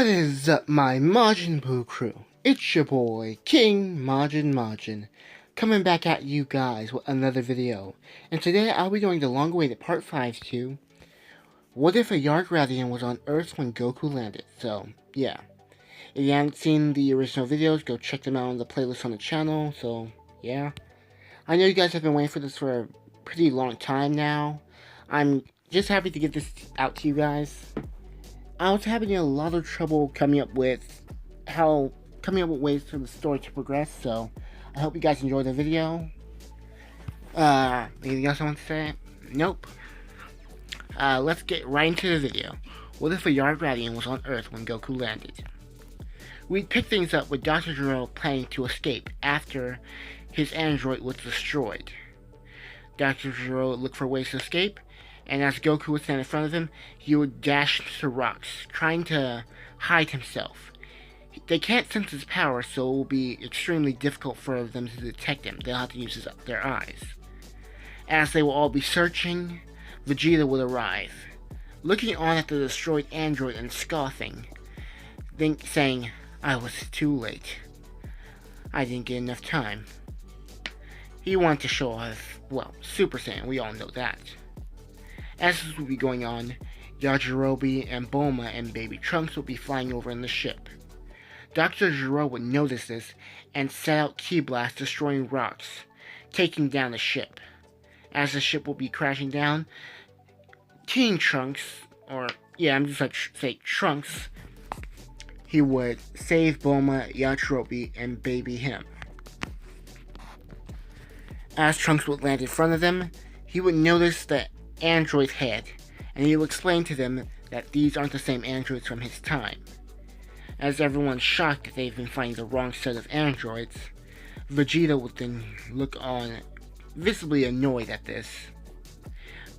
What is up, my Majin Buu crew? It's your boy, King Majin, coming back at you guys with another video. And today I'll be doing the long-awaited part 5 to What if a YardratIan was on Earth when Goku landed? So, yeah. If you haven't seen the original videos, go check them out on the playlist on the channel, so, yeah. I know you guys have been waiting for this for a pretty long time now. I'm just happy to get this out to you guys. I was having a lot of trouble coming up with ways for the story to progress, so I hope you guys enjoyed the video. Anything else I want to say? Nope. Let's get right into the video. What if a YardratIan was on Earth when Goku landed? We pick things up with Dr. Gero planning to escape after his android was destroyed. Dr. Gero looked for ways to escape, and as Goku would stand in front of him, he would dash to rocks, trying to hide himself. They can't sense his power, so it will be extremely difficult for them to detect him. They'll have to use their eyes. As they will all be searching, Vegeta would arrive, looking on at the destroyed android and scoffing, saying, "I was too late. I didn't get enough time." He wanted to show off, well, Super Saiyan, we all know that. As this would be going on, Yajirobe and Bulma and Baby Trunks would be flying over in the ship. Dr. Gero would notice this and set out Ki Blasts, destroying rocks, taking down the ship. As the ship will be crashing down, Teen Trunks, Trunks, he would save Bulma, Yajirobe, and Baby him. As Trunks would land in front of them, he would notice the android's head, and he will explain to them that these aren't the same androids from his time. As everyone's shocked that they've been finding the wrong set of androids, Vegeta would then look on, visibly annoyed at this,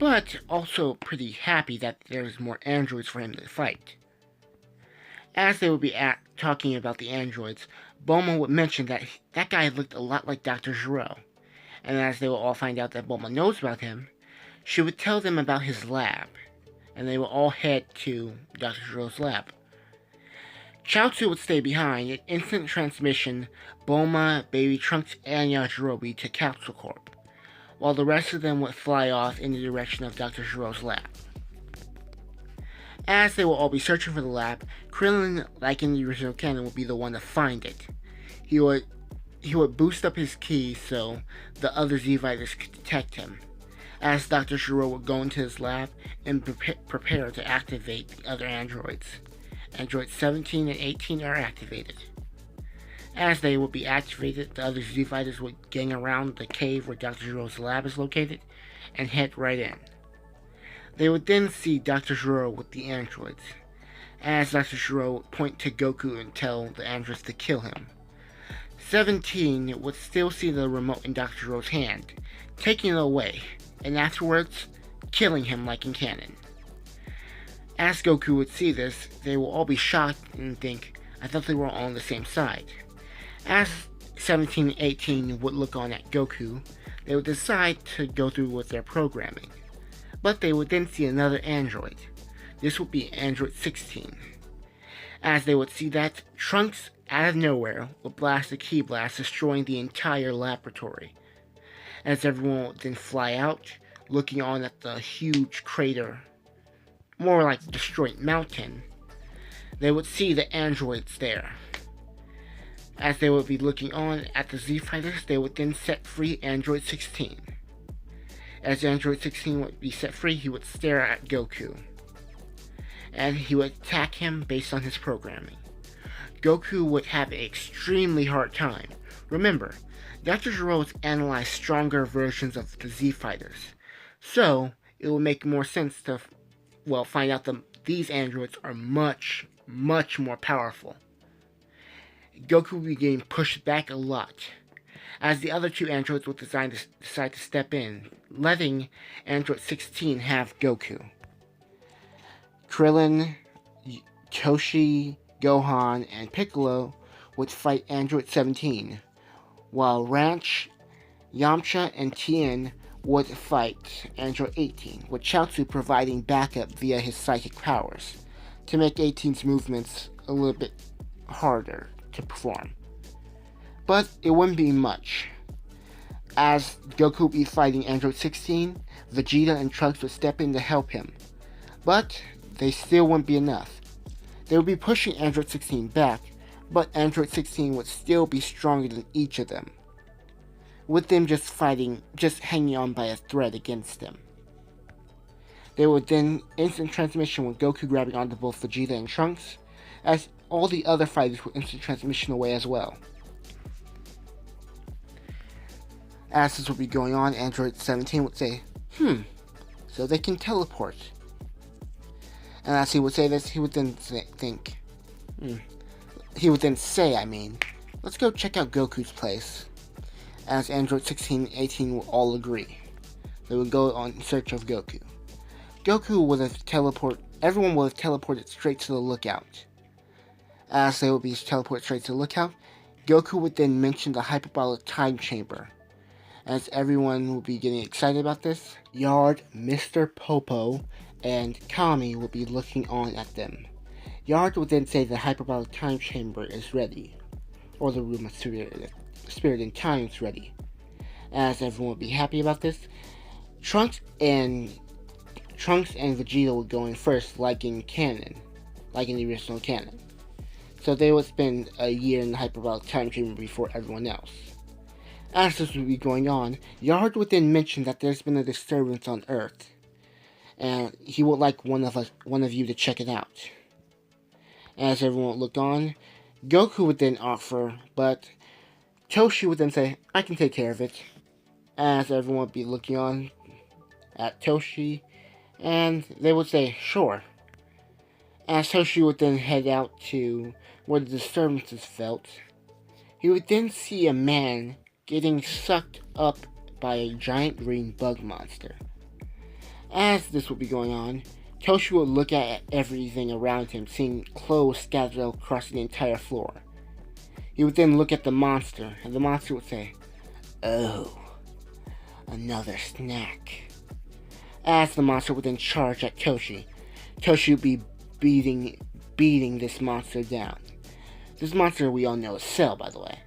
but also pretty happy that there's more androids for him to fight. As they would be talking about the androids, Bulma would mention that that guy looked a lot like Dr. Gero, and as they will all find out that Bulma knows about him, she would tell them about his lab, and they will all head to Dr. Gero's lab. Chaozu would stay behind and instant transmission Bulma, Baby Trunks, and Yajirobe to Capsule Corp, while the rest of them would fly off in the direction of Dr. Gero's lab. As they will all be searching for the lab, Krillin, like in the original canon, would be the one to find it. He would boost up his ki so the other Z-Fighters could detect him, as Dr. Gero would go into his lab and prepare to activate the other androids. Androids 17 and 18 are activated. As they would be activated, the other Z-Fighters would gang around the cave where Dr. Gero's lab is located and head right in. They would then see Dr. Gero with the androids, as Dr. Gero would point to Goku and tell the androids to kill him. 17 would still see the remote in Dr. Gero's hand, taking it away, and afterwards, killing him like in canon. As Goku would see this, they will all be shocked and think, "I thought they were all on the same side." As 17 and 18 would look on at Goku, they would decide to go through with their programming. But they would then see another android. This would be Android 16. As they would see that, Trunks, out of nowhere, would blast a Ki Blast, destroying the entire laboratory. As everyone would then fly out, looking on at the huge crater, more like a destroyed mountain, they would see the androids there. As they would be looking on at the Z-Fighters, they would then set free Android 16. As Android 16 would be set free, he would stare at Goku, and he would attack him based on his programming. Goku would have an extremely hard time. Remember, Dr. Gero has analyzed stronger versions of the Z-Fighters, so it will make more sense to, find out that these androids are much, much more powerful. Goku will be getting pushed back a lot, as the other two androids will decide to step in, letting Android 16 have Goku. Krillin, Toshi, Gohan, and Piccolo would fight Android 17, while Ranch, Yamcha, and Tien would fight Android 18, with Chaozu providing backup via his psychic powers to make 18's movements a little bit harder to perform. But it wouldn't be much. As Goku would be fighting Android 16, Vegeta and Trunks would step in to help him. But they still wouldn't be enough. They would be pushing Android 16 back, but Android 16 would still be stronger than each of them, with them just hanging on by a thread against them. They would then instant transmission with Goku grabbing onto both Vegeta and Trunks, as all the other fighters would instant transmission away as well. As this would be going on, Android 17 would say, so they can teleport. And as he would say this, he would then say, let's go check out Goku's place. As Android 16 and 18 will all agree. They would go on search of Goku. Everyone would have teleported straight to the lookout. As they would be teleported straight to the lookout, Goku would then mention the hyperbolic time chamber. As everyone would be getting excited about this, Yard, Mr. Popo, and Kami would be looking on at them. Yard would then say the hyperbolic time chamber is ready, or the room of spirit and time is ready. As everyone would be happy about this, Trunks and Vegeta would go in first, like in the original canon. So they would spend a year in the hyperbolic time chamber before everyone else. As this would be going on, Yard would then mention that there's been a disturbance on Earth, and he would like one of you to check it out. As everyone would look on, Goku would then offer, but Toshi would then say, I can take care of it. As everyone would be looking on at Toshi, and they would say, sure. As Toshi would then head out to where the disturbances felt, he would then see a man getting sucked up by a giant green bug monster. As this would be going on, Toshi would look at everything around him, seeing clothes scattered across the entire floor. He would then look at the monster, and the monster would say, oh, another snack. As the monster would then charge at Toshi, Toshi would be beating this monster down. This monster we all know is Cell, by the way.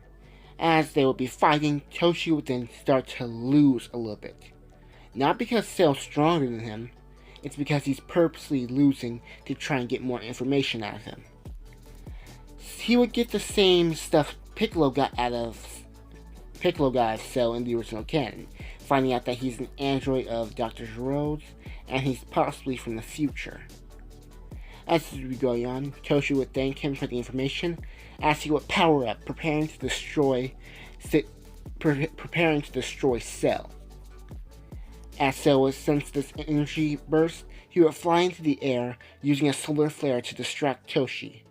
As they would be fighting, Toshi would then start to lose a little bit. Not because Cell's stronger than him, it's because he's purposely losing to try and get more information out of him. He would get the same stuff Piccolo got out of Cell in the original canon, finding out that he's an android of Dr. Gerode's, and he's possibly from the future. As this would be going on, Toshi would thank him for the information, as he would power up, preparing to destroy Cell. As Cell would sense this energy burst, he would fly into the air, using a solar flare to distract Toshi.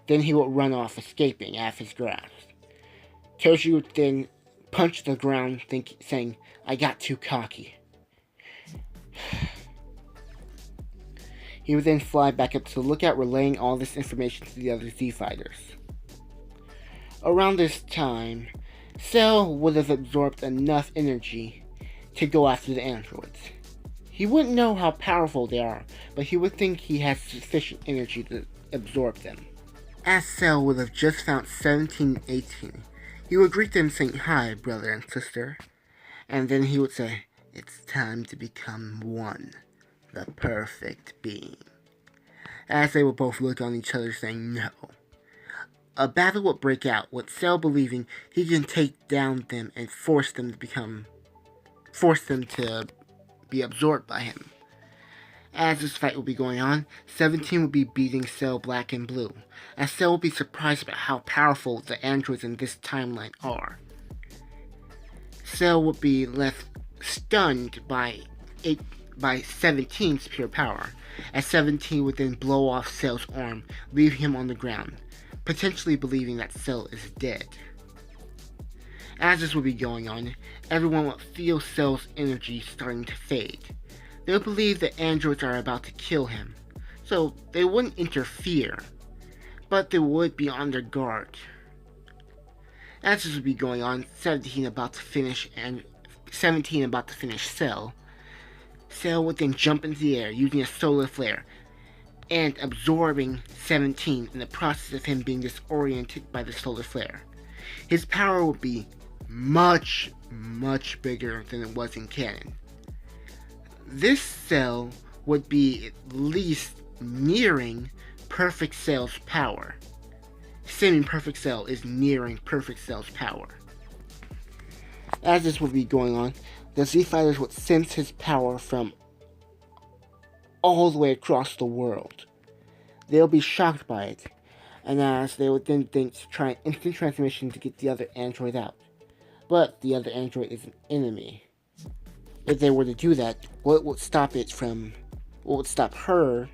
Then he would run off, escaping out of his grasp. Toshi would then punch the ground, saying, I got too cocky. He would then fly back up to the lookout, relaying all this information to the other Z-Fighters. Around this time, Cell would have absorbed enough energy to go after the androids. He wouldn't know how powerful they are, but he would think he has sufficient energy to absorb them. As Cell would have just found 17 and 18, he would greet them saying, hi, brother and sister. And then he would say, it's time to become one, the perfect being. As they would both look on each other saying, no. A battle would break out, with Cell believing he can take down them and force them to be absorbed by him. As this fight would be going on, 17 would be beating Cell black and blue, as Cell would be surprised about how powerful the androids in this timeline are. Cell would be left stunned by 17's pure power, as 17 would then blow off Cell's arm, leaving him on the ground, potentially believing that Cell is dead. As this would be going on, everyone would feel Cell's energy starting to fade. They would believe the androids are about to kill him, so they wouldn't interfere, but they would be on their guard. As this would be going on, 17 about to finish Cell would then jump into the air using a solar flare, and absorbing 17 in the process of him being disoriented by the solar flare. His power would be much, much bigger than it was in canon. This Cell would be at least nearing Perfect Cell's power. Semi-Perfect Cell is nearing Perfect Cell's power. As this would be going on, the Z-Fighters would sense his power from all the way across the world. They'll be shocked by it, and as they would then think to try an instant transmission to get the other android out. But the other android is an enemy. If they were to do that, what would stop her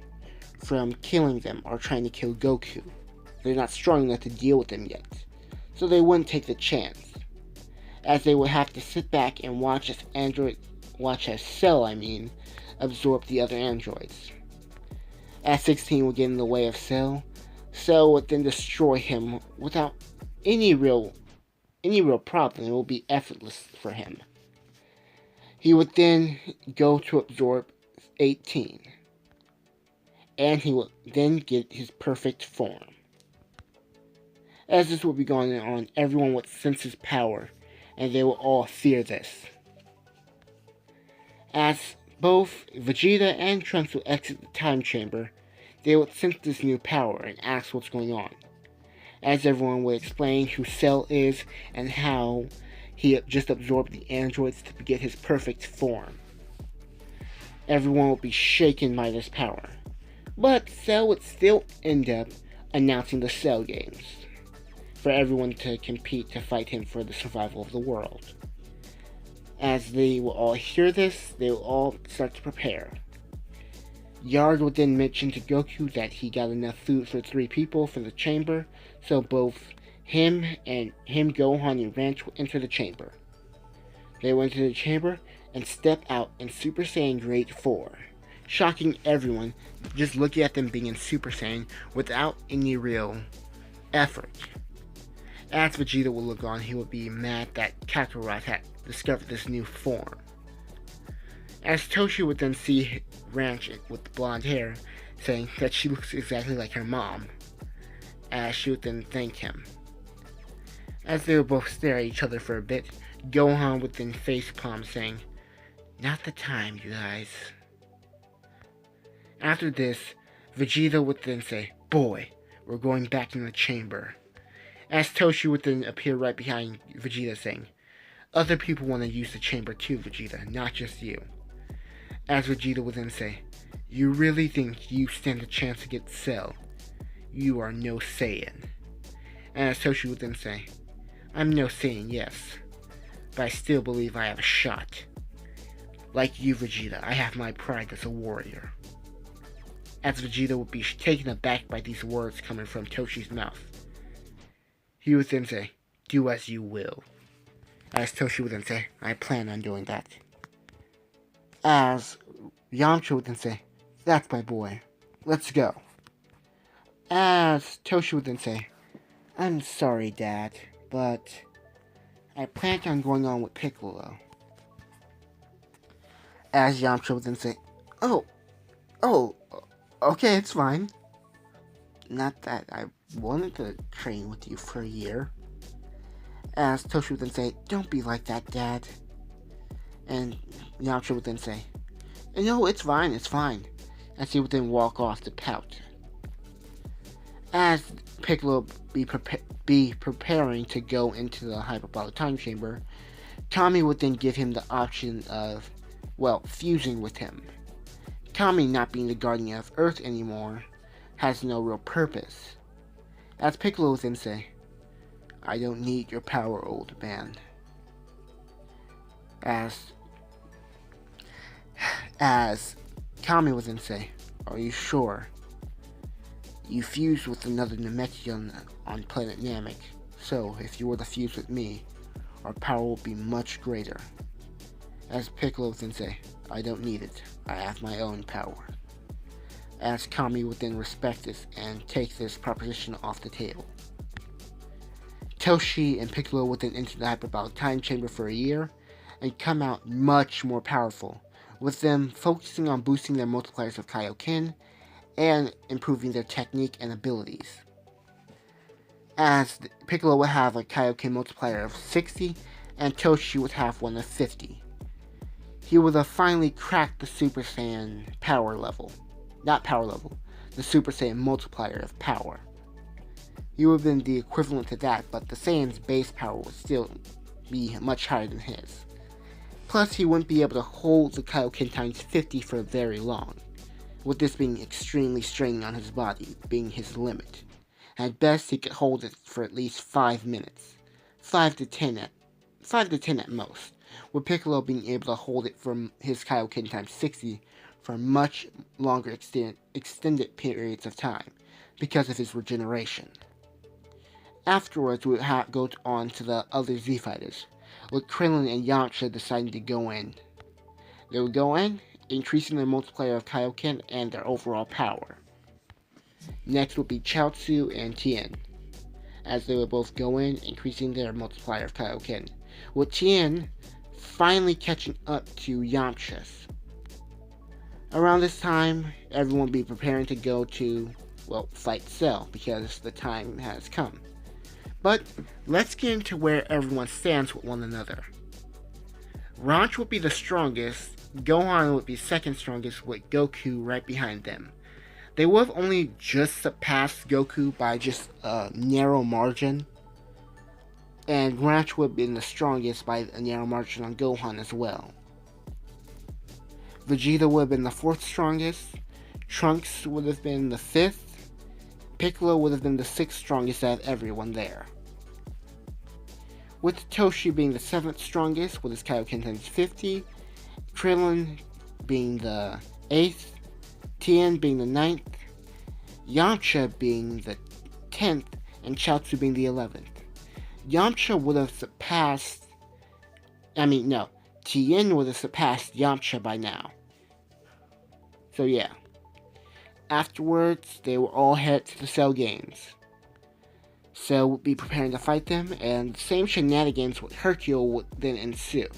from killing them or trying to kill Goku? They're not strong enough to deal with them yet, so they wouldn't take the chance, as they would have to sit back and watch as Cell, absorb the other androids. As 16 would get in the way of Cell, Cell would then destroy him without any real problem. It will be effortless for him. He would then go to absorb 18, and he would then get his perfect form. As this would be going on, everyone would sense his power, and they will all fear this. As both Vegeta and Trunks will exit the time chamber, they would sense this new power and ask what's going on, as everyone would explain who Cell is and how he just absorbed the androids to get his perfect form. Everyone would be shaken by this power, but Cell would still end up announcing the Cell Games for everyone to compete to fight him for the survival of the world. As they will all hear this, they will all start to prepare. Yard would then mention to Goku that he got enough food for 3 people for the chamber, so both him, Gohan, and Ranch will enter the chamber. They will enter the chamber and step out in Super Saiyan Grade 4, shocking everyone just looking at them being in Super Saiyan without any real effort. As Vegeta will look on, he would be mad that Kakarot had discovered this new form. As Toshi would then see Ranch with the blonde hair, saying that she looks exactly like her mom, as she would then thank him. As they would both stare at each other for a bit, Gohan would then facepalm, saying, "Not the time, you guys." After this, Vegeta would then say, "Boy, we're going back in the chamber." As Toshi would then appear right behind Vegeta, saying, "Other people want to use the chamber too, Vegeta, not just you." As Vegeta would then say, "You really think you stand a chance to get Cell? You are no Saiyan." And as Toshi would then say, "I'm no Saiyan, yes, but I still believe I have a shot. Like you, Vegeta, I have my pride as a warrior." As Vegeta would be taken aback by these words coming from Toshi's mouth, he would then say, "Do as you will." As Toshi would then say, "I plan on doing that." As Yamcha would then say, "That's my boy. Let's go." As Toshi would then say, "I'm sorry, Dad, but I planned on going on with Piccolo." As Yamcha would then say, Oh, okay, it's fine. Not that I wanted to train with you for a year." As Toshi would then say, "Don't be like that, Dad." And Yamcha would then say, "No, it's fine. As he would then walk off to pout. As Piccolo be preparing to go into the hyperbolic time chamber, Tommy would then give him the option of, fusing with him. Tommy, not being the guardian of Earth anymore, has no real purpose. As Piccolo would then say, "I don't need your power, old man." As Tommy would then say, "Are you sure? You fused with another Namekian on planet Namek, so if you were to fuse with me, our power will be much greater." As Piccolo would then say, "I don't need it. I have my own power." As Kami would then respect this and take this proposition off the table. Toshi and Piccolo would then enter the hyperbolic time chamber for a year and come out much more powerful, with them focusing on boosting their multipliers of Kaioken and improving their technique and abilities. As Piccolo would have a Kaioken multiplier of 60, and Toshi would have one of 50. He would have finally cracked the Super Saiyan power level. Not power level, the Super Saiyan multiplier of power. He would have been the equivalent to that, but the Saiyan's base power would still be much higher than his. Plus, he wouldn't be able to hold the Kaioken times 50 for very long, with this being extremely straining on his body, being his limit. At best, he could hold it for at least 5 minutes. 5 to 10 at most, with Piccolo being able to hold it from his Kaioken times 60 for much longer extended periods of time, because of his regeneration. Afterwards, we would go on to the other Z fighters, with Krillin and Yamcha deciding to go in. They would go in, increasing their multiplier of Kaioken and their overall power. Next would be Chaozu and Tien, as they would both go in, increasing their multiplier of Kaioken, with Tien finally catching up to Yamcha's. Around this time, everyone would be preparing to go to, fight Cell, because the time has come. But let's get into where everyone stands with one another. Ranch would be the strongest, Gohan would be second strongest, with Goku right behind them. They would have only just surpassed Goku by just a narrow margin, and Ranch would have been the strongest by a narrow margin on Gohan as well. Vegeta would have been the fourth strongest, Trunks would have been the fifth, Piccolo would have been the sixth strongest out of everyone there. With Toshi being the seventh strongest with his Kaioken times 50, Krillin being the 8th, Tien being the 9th, Yamcha being the 10th, and Chaozu being the 11th. Yamcha would have surpassed... Tien would have surpassed Yamcha by now. So yeah. Afterwards, they will all head to the Cell Games. Cell would be preparing to fight them, and the same shenanigans with Hercule would then ensue,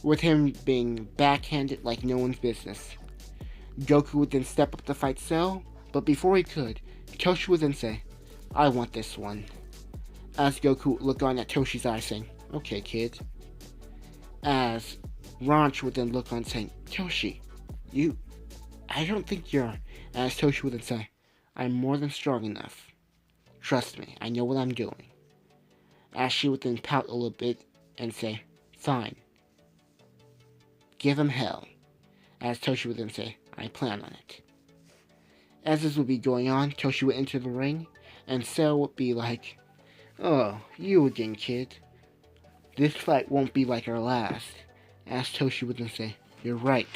with him being backhanded like no one's business. Goku would then step up to fight Cell, but before he could, Toshi would then say, "I want this one." As Goku would look on at Toshi's eyes saying, "Okay, kid." As Ranch would then look on saying, "Toshi, I don't think you're..." As Toshi would then say, "I'm more than strong enough. Trust me, I know what I'm doing." As she would then pout a little bit and say, "Fine. Give him hell." As Toshi would then say, "I plan on it." As this would be going on, Toshi would enter the ring, and Cell would be like, "Oh, you again, kid. This fight won't be like our last." As Toshi would then say, "You're right."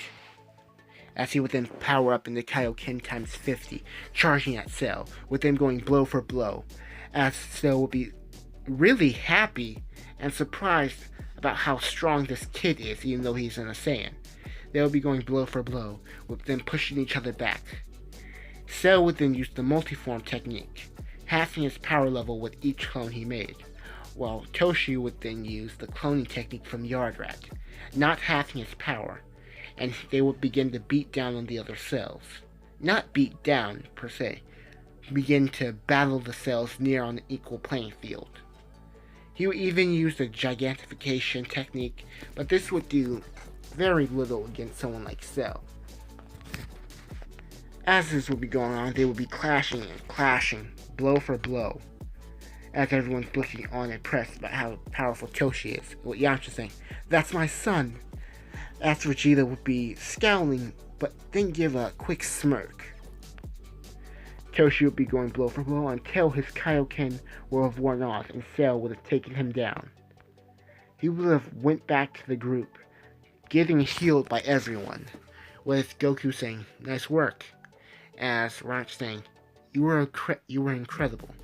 As he would then power up into Kaioken times 50, charging at Cell, with them going blow for blow. As Cell would be really happy and surprised about how strong this kid is, even though he's in a Saiyan. They would be going blow for blow, with them pushing each other back. Cell would then use the multiform technique, halving his power level with each clone he made, while Toshi would then use the cloning technique from Yardrat, not halving his power, and they would begin to beat down on the other cells. Not beat down, per se, begin to battle the cells near on an equal playing field. He would even use the gigantification technique, but this would do very little against someone like Cell. As this would be going on, they would be clashing and clashing, blow for blow, as everyone's looking on impressed about how powerful Toshi is, with Yamcha saying, "That's my son." As Vegeta would be scowling, but then give a quick smirk. Toshi would be going blow for blow until his Kaioken would have worn off and Cell would have taken him down. He would have went back to the group, getting healed by everyone, with Goku saying, "Nice work," as Ranch saying, you were incredible,"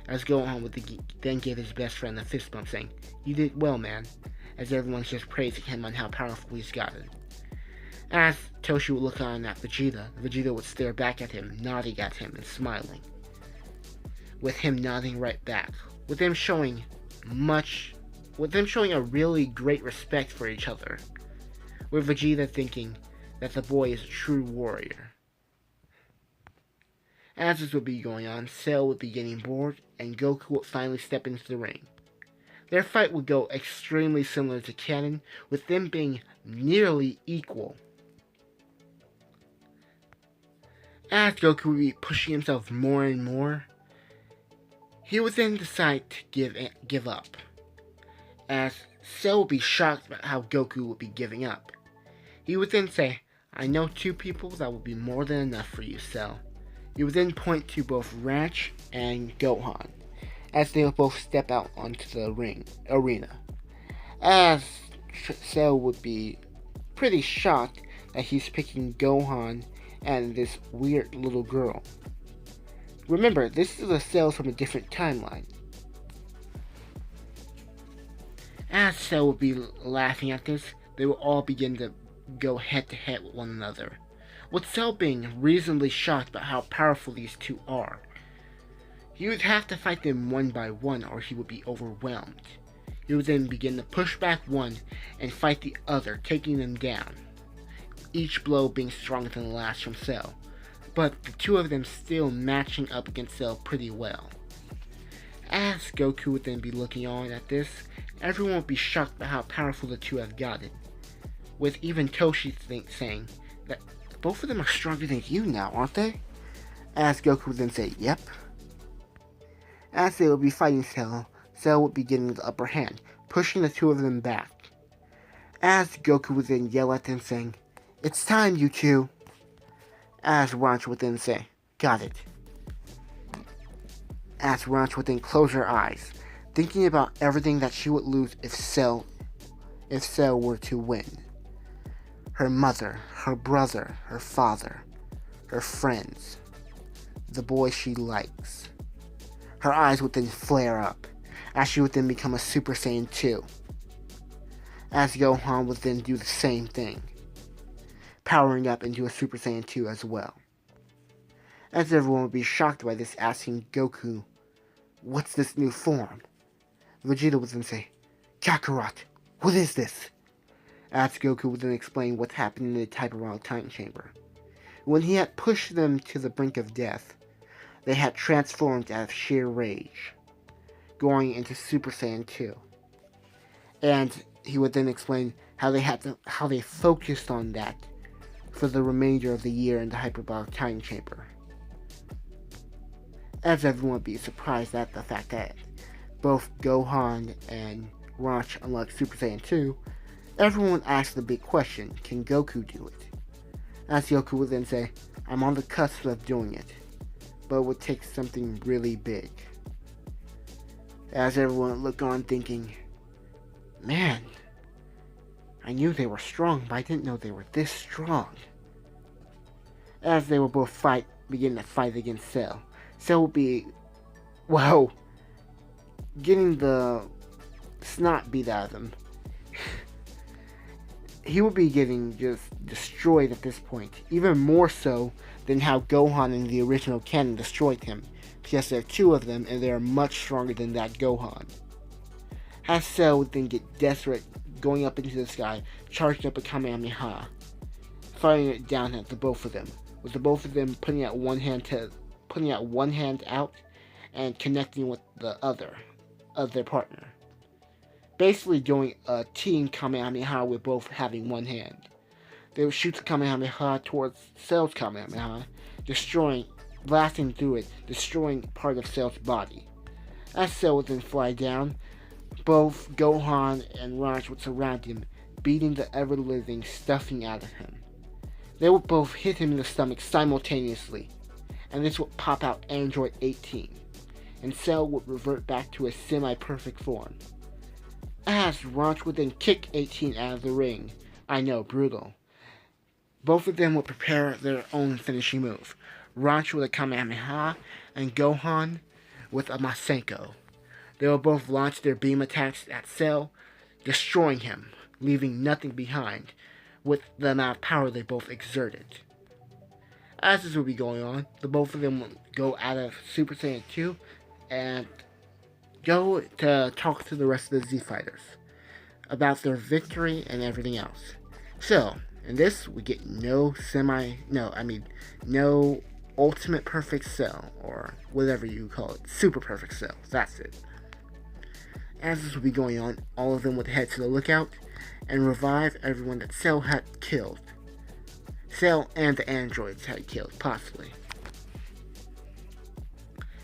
as Gohan would then give his best friend a fist bump saying, "You did well, man," as everyone's just praising him on how powerful he's gotten. As Toshi would look on at Vegeta would stare back at him, nodding at him and smiling, with him nodding right back, with them showing a really great respect for each other, with Vegeta thinking that the boy is a true warrior. As this would be going on, Cell would be getting bored, and Goku would finally step into the ring. Their fight would go extremely similar to canon, with them being nearly equal. As Goku would be pushing himself more and more, he would then decide to give up, as Cell would be shocked about how Goku would be giving up. He would then say, "I know two people that will be more than enough for you, Cell." He would then point to both Ranch and Gohan, as they would both step out onto the arena. As Cell would be pretty shocked that he's picking Gohan and this weird little girl. Remember, this is a Cell from a different timeline. As Cell would be laughing at this, they would all begin to go head to head with one another, with Cell being reasonably shocked about how powerful these two are. He would have to fight them one by one or he would be overwhelmed. He would then begin to push back one and fight the other, taking them down, each blow being stronger than the last from Cell, but the two of them still matching up against Cell pretty well. As Goku would then be looking on at this, everyone would be shocked by how powerful the two have gotten, with even Toshi saying that both of them are stronger than you now, aren't they? As Goku would then say, "Yep." As they would be fighting Cell, Cell would be getting the upper hand, pushing the two of them back. As Goku would then yell at them saying, "It's time, you two." As Ranch would then say, "Got it." As Ranch would then close her eyes, thinking about everything that she would lose if Cell were to win. Her mother, her brother, her father, her friends, the boy she likes. Her eyes would then flare up, as she would then become a Super Saiyan 2. As Gohan would then do the same thing, powering up into a Super Saiyan 2 as well. As everyone would be shocked by this, asking Goku, "What's this new form?" Vegeta would then say, "Kakarot, what is this?" As Goku would then explain what happened in the Type Around Time Chamber. When he had pushed them to the brink of death, they had transformed out of sheer rage, going into Super Saiyan 2. And he would then explain how they focused on that for the remainder of the year in the Hyperbolic Time Chamber. As everyone would be surprised at the fact that both Gohan and Ranch unlocked Super Saiyan 2, everyone would ask the big question, can Goku do it? As Goku would then say, "I'm on the cusp of doing it, but it would take something really big." As everyone would look on thinking, "Man, I knew they were strong, but I didn't know they were this strong." As they would both begin to fight against Cell. Cell would be, getting the snot beat out of him. He would be getting just destroyed at this point, even more so than how Gohan in the original canon destroyed him, because there are two of them and they are much stronger than that Gohan. As Cell would then get desperate, going up into the sky, charging up a Kamehameha, firing it down at the both of them, with the both of them putting out one hand out and connecting with the other of their partner. Basically doing a team Kamehameha with both having one hand. They would shoot the Kamehameha towards Cell's Kamehameha, blasting through it, destroying part of Cell's body. As Cell would then fly down, both Gohan and Ranch would surround him, beating the ever-living stuffing out of him. They would both hit him in the stomach simultaneously, and this would pop out Android 18, and Cell would revert back to a semi-perfect form. As Ranch would then kick 18 out of the ring. I know, brutal. Both of them would prepare their own finishing move. Ranch with a Kamehameha, and Gohan with a Masenko. They will both launch their beam attacks at Cell, destroying him, leaving nothing behind, with the amount of power they both exerted. As this will be going on, the both of them will go out of Super Saiyan 2 and go to talk to the rest of the Z Fighters about their victory and everything else. So, in this, we get no ultimate perfect cell, or whatever you call it, super perfect cell. That's it. As this will be going on, all of them would head to the lookout and revive everyone that Cell had killed. Cell and the androids had killed, possibly.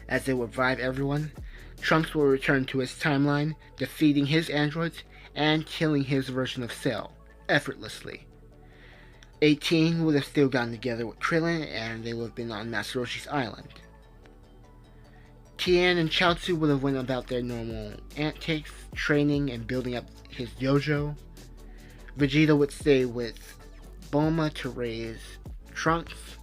As they would revive everyone, Trunks will return to his timeline, defeating his androids and killing his version of Cell effortlessly. 18 would have still gotten together with Krillin, and they would have been on Master Roshi's island. Tien and Chaozu would have went about their normal antics, training and building up his dojo. Vegeta would stay with Bulma to raise Trunks.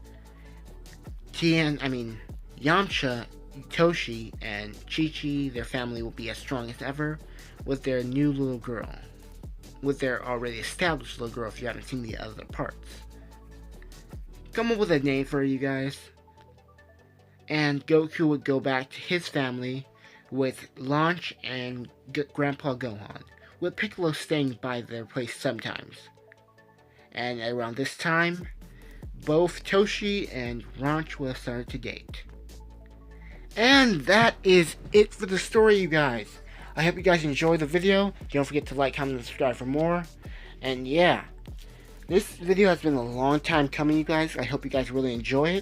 Yamcha, Toshi, and Chi-Chi, their family will be as strong as ever with their new little girl. With their already established little girl if you haven't seen the other parts. Come up with a name for you guys. And Goku would go back to his family with Launch and Grandpa Gohan, with Piccolo staying by their place sometimes. And around this time, both Toshi and Launch will have started to date. And that is it for the story, you guys. I hope you guys enjoyed the video. Don't forget to like, comment, and subscribe for more. And yeah, this video has been a long time coming, you guys. I hope you guys really enjoy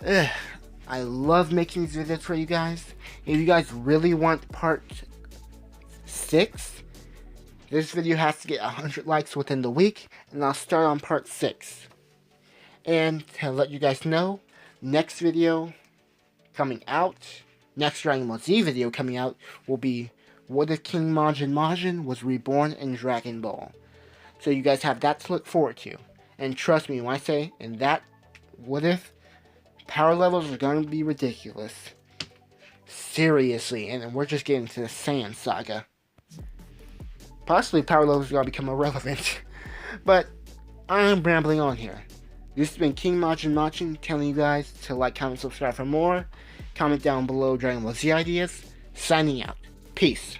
it. I love making these videos for you guys. If you guys really want part 6, this video has to get 100 likes within the week, and I'll start on part 6. And to let you guys know, next video coming out, next Dragon Ball Z video coming out will be what if King Majin was reborn in Dragon Ball. So you guys have that to look forward to. And trust me when I say, in that what if, power levels are going to be ridiculous. Seriously, and we're just getting to the Saiyan saga. Possibly power levels are going to become irrelevant. But I'm rambling on here. This has been King Majin telling you guys to like, comment, subscribe for more. Comment down below Dragon Ball Z ideas. Signing out. Peace.